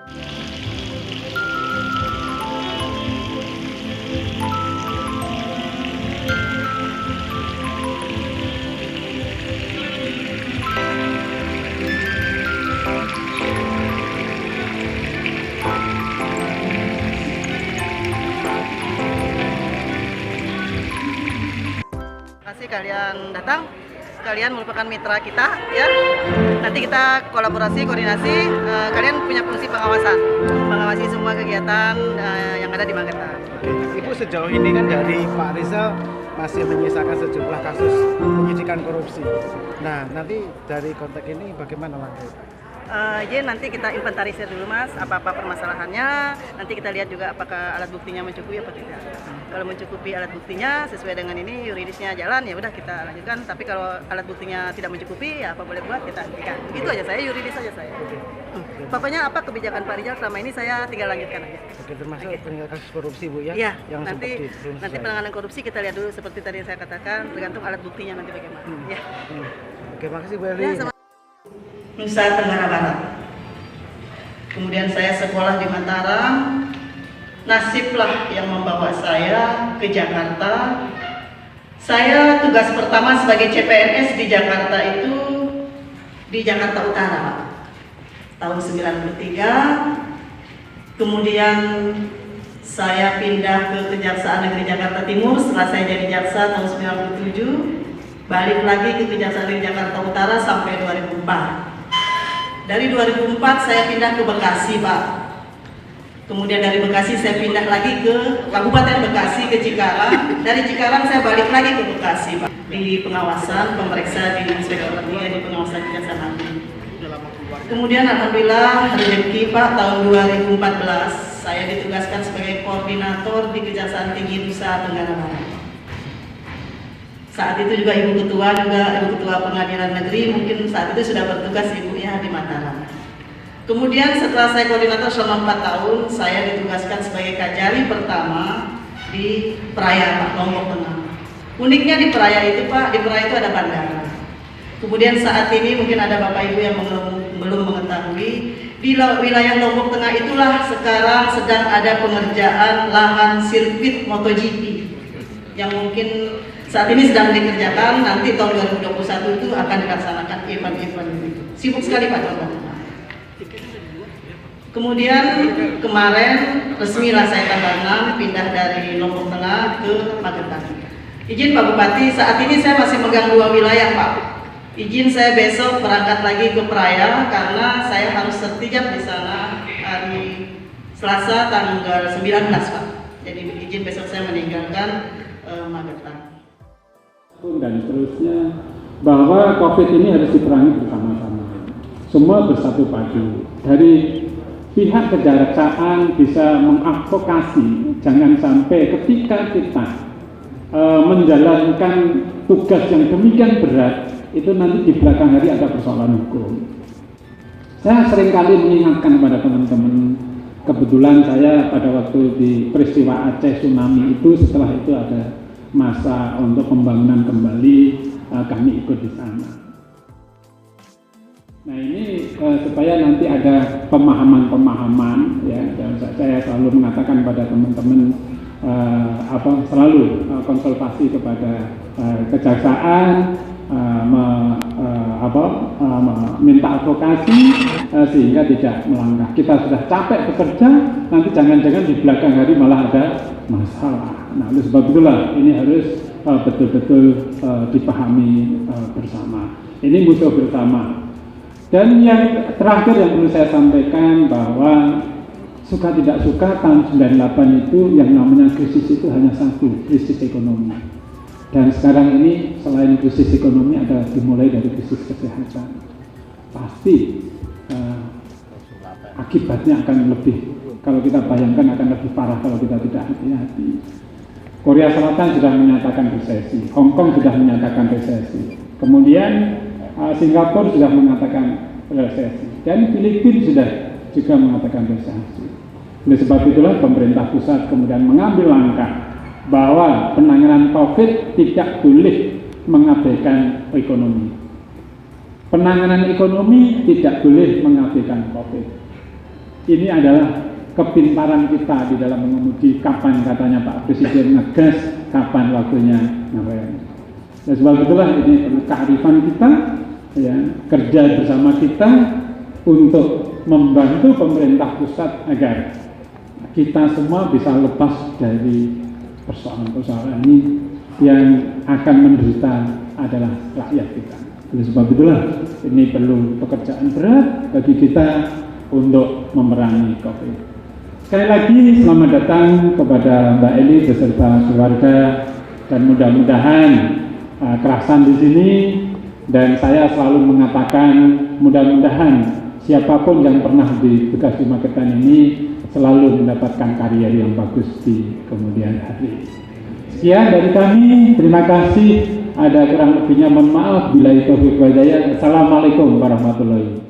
Terima kasih kalian datang, kalian merupakan mitra kita ya. Nanti kita kolaborasi, koordinasi, kalian punya fungsi pengawasan, mengawasi semua kegiatan yang ada di Magetan. Ibu, sejauh ini kan dari Pak Rizal masih menyisakan sejumlah kasus penyidikan korupsi. Nah, nanti dari konteks ini bagaimana langkah? Nanti kita inventarisir dulu Mas, apa-apa permasalahannya. Nanti kita lihat juga apakah alat buktinya mencukupi apa tidak. Kalau mencukupi alat buktinya sesuai dengan ini, yuridisnya jalan, ya udah kita lanjutkan. Tapi kalau alat buktinya tidak mencukupi, ya apa boleh buat kita hentikan. Gitu aja saya, yuridis aja saya. Pokoknya apa kebijakan Pak Rizal selama ini saya tinggal lanjutkan aja. Oke, termasuk penanganan kasus korupsi Bu ya? Iya, yang nanti penanganan korupsi kita lihat dulu seperti tadi saya katakan, tergantung alat buktinya nanti bagaimana. Ya. Oke, makasih Bu Eli. Ya, Nusa Tenggara Barat. Kemudian saya sekolah di Mataram. Nasiblah yang membawa saya ke Jakarta. Saya tugas pertama sebagai CPNS di Jakarta itu di Jakarta Utara, tahun 93. Kemudian saya pindah ke Kejaksaan Negeri Jakarta Timur setelah saya jadi jaksa tahun 97. Balik lagi ke Kejaksaan Negeri Jakarta Utara sampai 2004. Dari 2004 saya pindah ke Bekasi, Pak. Kemudian dari Bekasi saya pindah lagi ke Kabupaten Bekasi, ke Cikarang. Dari Cikarang saya balik lagi ke Bekasi, Pak. Di pengawasan, pemeriksa di Inspektorat di pengawasan Kejaksaan Agung. Kemudian alhamdulillah rezeki Pak, tahun 2014 saya ditugaskan sebagai koordinator di Kejaksaan Tinggi Nusa Tenggara Barat. Saat itu juga Ibu Ketua Pengadilan Negeri mungkin saat itu sudah bertugas ibunya di Mataram. Kemudian setelah saya koordinator selama 4 tahun, saya ditugaskan sebagai kajari pertama di Praia, Pak, Lombok Tengah. Uniknya di Praia itu Pak, di Praia itu ada bandara. Kemudian saat ini mungkin ada Bapak Ibu yang belum mengetahui, di wilayah Lombok Tengah itulah sekarang sedang ada pengerjaan lahan sirkuit MotoGP yang mungkin saat ini sedang dikerjakan. Nanti tahun 2021 itu akan dilaksanakan event-event itu. Sibuk sekali Pak Jawa Barat. Kemudian kemarin resmilah saya tanggal 6 pindah dari Lombok Tengah ke Magetan. Izin Pak Bupati, saat ini saya masih megang 2 wilayah Pak. Izin saya besok berangkat lagi ke Praia karena saya harus sertijab di sana hari Selasa tanggal 19 Pak. Jadi izin besok saya meninggalkan Magetan. Dan seterusnya, bahwa COVID ini harus diperangi bersama-sama, semua bersatu padu. Dari pihak kejaksaan bisa mengadvokasi, jangan sampai ketika kita menjalankan tugas yang demikian berat, itu nanti di belakang hari ada persoalan hukum. Saya seringkali mengingatkan kepada teman-teman, kebetulan saya pada waktu di peristiwa Aceh tsunami itu, setelah itu ada masa untuk pembangunan kembali, kami ikut di sana. Nah ini supaya nanti ada pemahaman-pemahaman, ya, dan saya selalu mengatakan pada teman-teman selalu konsultasi kepada kejaksaan, minta advokasi sehingga tidak melangkah. Kita sudah capek bekerja, nanti jangan-jangan di belakang hari malah ada masalah. Nah, oleh sebab itulah ini harus betul-betul dipahami bersama. Ini musuh bersama. Dan yang terakhir yang perlu saya sampaikan bahwa suka tidak suka tahun 98 itu yang namanya krisis itu hanya satu, krisis ekonomi. Dan sekarang ini selain krisis ekonomi ada dimulai dari krisis kesehatan. Pasti akibatnya akan lebih, kalau kita bayangkan akan lebih parah kalau kita tidak hati-hati. Korea Selatan sudah menyatakan resesi, Hong Kong sudah menyatakan resesi, kemudian Singapura sudah mengatakan resesi, dan Filipina sudah juga mengatakan resesi. Oleh sebab itulah pemerintah pusat kemudian mengambil langkah bahwa penanganan COVID tidak boleh mengabaikan ekonomi. Penanganan ekonomi tidak boleh mengabaikan COVID. ini adalah kepintaran kita di dalam mengemudi. Kapan katanya Pak Presiden ngegas, kapan waktunya ngerem. Dan sebab itulah ini perlu kearifan kita, ya, kerja bersama kita untuk membantu pemerintah pusat agar kita semua bisa lepas dari persoalan-persoalan ini. Yang akan menderita adalah rakyat kita. Oleh sebab itulah ini perlu pekerjaan berat bagi kita untuk memerangi COVID. Sekali lagi selamat datang kepada Mbak Eli beserta keluarga, dan mudah-mudahan kerasan di sini, dan saya selalu mengatakan mudah-mudahan siapapun yang pernah di Bekasi Magetan ini selalu mendapatkan karier yang bagus di kemudian hari. Sekian dari kami, terima kasih. Ada kurang lebihnya mohon maaf. Bila itu Assalamualaikum warahmatullahi wabarakatuh.